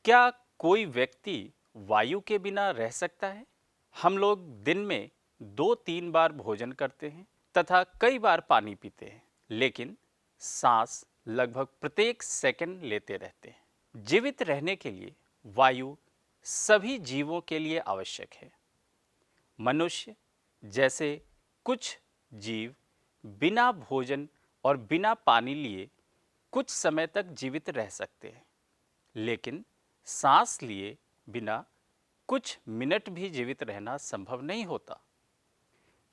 क्या कोई व्यक्ति वायु के बिना रह सकता है? हम लोग दिन में 2-3 बार भोजन करते हैं तथा कई बार पानी पीते हैं, लेकिन सांस लगभग प्रत्येक सेकंड लेते रहते हैं। जीवित रहने के लिए वायु सभी जीवों के लिए आवश्यक है। मनुष्य जैसे कुछ जीव बिना भोजन और बिना पानी लिए कुछ समय तक जीवित रह सकते हैं, लेकिन सांस लिए बिना कुछ मिनट भी जीवित रहना संभव नहीं होता।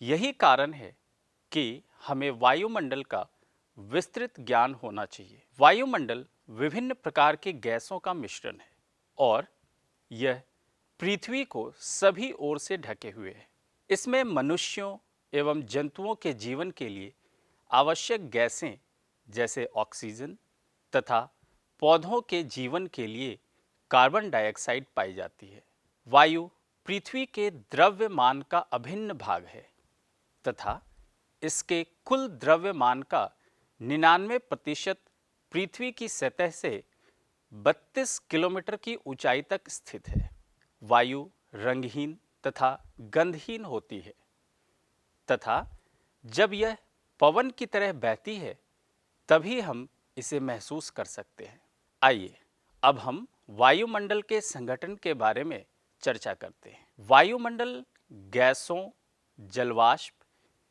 यही कारण है कि हमें वायुमंडल का विस्तृत ज्ञान होना चाहिए। वायुमंडल विभिन्न प्रकार के गैसों का मिश्रण है और यह पृथ्वी को सभी ओर से ढके हुए है। इसमें मनुष्यों एवं जंतुओं के जीवन के लिए आवश्यक गैसें जैसे ऑक्सीजन तथा पौधों के जीवन के लिए कार्बन डाइऑक्साइड पाई जाती है। वायु पृथ्वी के द्रव्यमान का अभिन्न भाग है तथा इसके कुल द्रव्यमान का 99% पृथ्वी की सतह से 32 किलोमीटर की ऊंचाई तक स्थित है। वायु रंगहीन तथा गंधहीन होती है तथा जब यह पवन की तरह बहती है तभी हम इसे महसूस कर सकते हैं। आइए अब हम वायुमंडल के संगठन के बारे में चर्चा करते हैं। वायुमंडल गैसों, जलवाष्प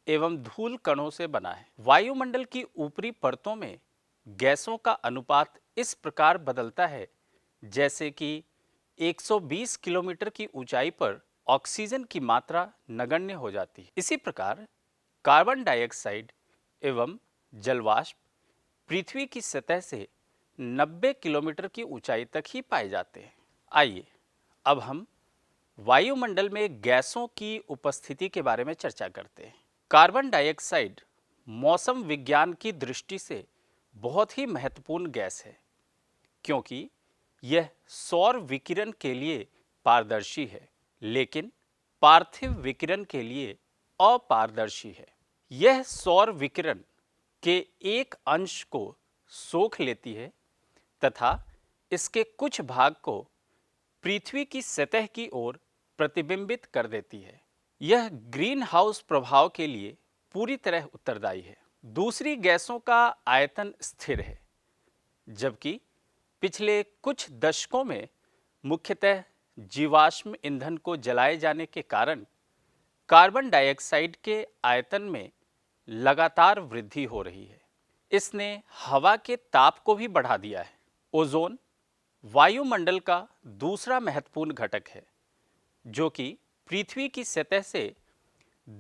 एवं धूल कणों से बना है। वायुमंडल की ऊपरी परतों में गैसों का अनुपात इस प्रकार बदलता है जैसे कि 120 किलोमीटर की ऊंचाई पर ऑक्सीजन की मात्रा नगण्य हो जाती है। इसी प्रकार कार्बन डाइऑक्साइड एवं जलवाष्प पृथ्वी की सतह से 90 किलोमीटर की ऊंचाई तक ही पाए जाते हैं। आइए अब हम वायुमंडल में गैसों की उपस्थिति के बारे में चर्चा करते हैं। कार्बन डाइऑक्साइड मौसम विज्ञान की दृष्टि से बहुत ही महत्वपूर्ण गैस है, क्योंकि यह सौर विकिरण के लिए पारदर्शी है, लेकिन पार्थिव विकिरण के लिए अपारदर्शी है। यह सौर विकिरण के एक अंश को सोख लेती है तथा इसके कुछ भाग को पृथ्वी की सतह की ओर प्रतिबिंबित कर देती है। यह ग्रीन हाउस प्रभाव के लिए पूरी तरह उत्तरदायी है। दूसरी गैसों का आयतन स्थिर है, जबकि पिछले कुछ दशकों में मुख्यतः जीवाश्म ईंधन को जलाए जाने के कारण कार्बन डाइऑक्साइड के आयतन में लगातार वृद्धि हो रही है। इसने हवा के ताप को भी बढ़ा दिया है। ओजोन वायुमंडल का दूसरा महत्वपूर्ण घटक है, जो कि पृथ्वी की सतह से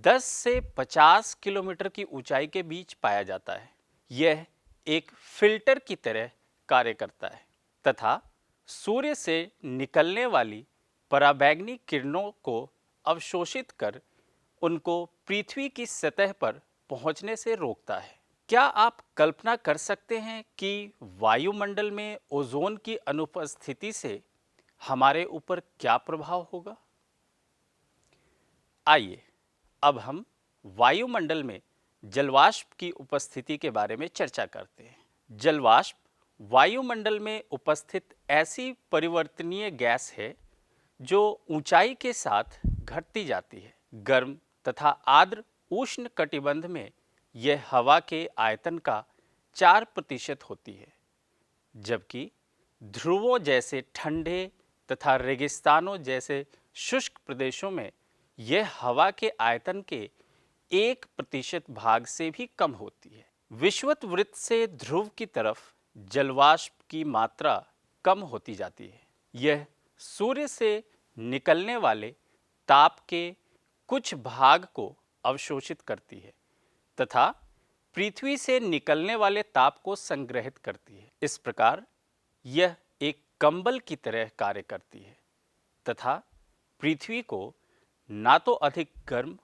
10 से 50 किलोमीटर की ऊंचाई के बीच पाया जाता है। यह एक फिल्टर की तरह कार्य करता है तथा सूर्य से निकलने वाली पराबैंगनी किरणों को अवशोषित कर उनको पृथ्वी की सतह पर पहुंचने से रोकता है। क्या आप कल्पना कर सकते हैं कि वायुमंडल में ओजोन की अनुपस्थिति से हमारे ऊपर क्या प्रभाव होगा? आइए अब हम वायुमंडल में जलवाष्प की उपस्थिति के बारे में चर्चा करते हैं। जलवाष्प वायुमंडल में उपस्थित ऐसी परिवर्तनीय गैस है जो ऊंचाई के साथ घटती जाती है। गर्म तथा आर्द्र उष्ण कटिबंध में यह हवा के आयतन का 4% होती है, जबकि ध्रुवों जैसे ठंडे तथा रेगिस्तानों जैसे शुष्क प्रदेशों में यह हवा के आयतन के 1% भाग से भी कम होती है। विषुवत वृत्त से ध्रुव की तरफ जलवाष्प की मात्रा कम होती जाती है। यह सूर्य से निकलने वाले ताप के कुछ भाग को अवशोषित करती है तथा पृथ्वी से निकलने वाले ताप को संग्रहित करती है। इस प्रकार यह एक कंबल की तरह कार्य करती है तथा पृथ्वी को ना तो अधिक गर्म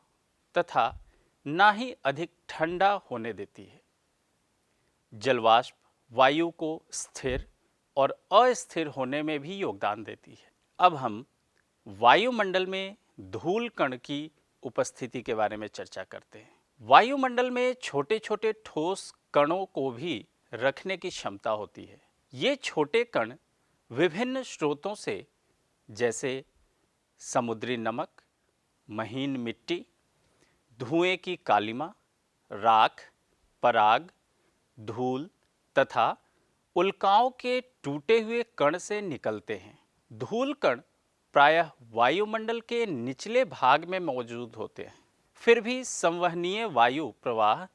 तथा ना ही अधिक ठंडा होने देती है। जलवाष्प वायु को स्थिर और अस्थिर होने में भी योगदान देती है। अब हम वायुमंडल में धूल कण की उपस्थिति के बारे में चर्चा करते हैं। वायुमंडल में छोटे छोटे ठोस कणों को भी रखने की क्षमता होती है। ये छोटे कण विभिन्न स्रोतों से जैसे समुद्री नमक, महीन मिट्टी, धुएं की कालिमा, राख, पराग, धूल तथा उल्काओं के टूटे हुए कण से निकलते हैं। धूल कण प्रायः वायुमंडल के निचले भाग में मौजूद होते हैं, फिर भी संवहनीय वायु प्रवाह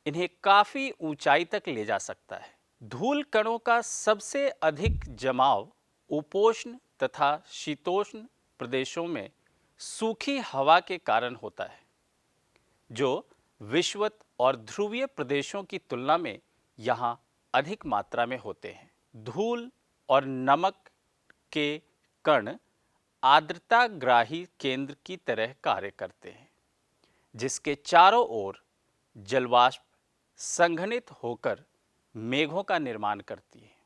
इन्हें काफी ऊंचाई तक ले जा सकता है। धूल कणों का सबसे अधिक जमाव उपोष्ण तथा शीतोष्ण प्रदेशों में सूखी हवा के कारण होता है, जो विषुवत और ध्रुवीय प्रदेशों की तुलना में यहाँ अधिक मात्रा में होते हैं। धूल और नमक के कण आर्द्रताग्राही केंद्र की तरह कार्य करते हैं, जिसके चारों ओर जलवाष्प संघनित होकर मेघों का निर्माण करती है।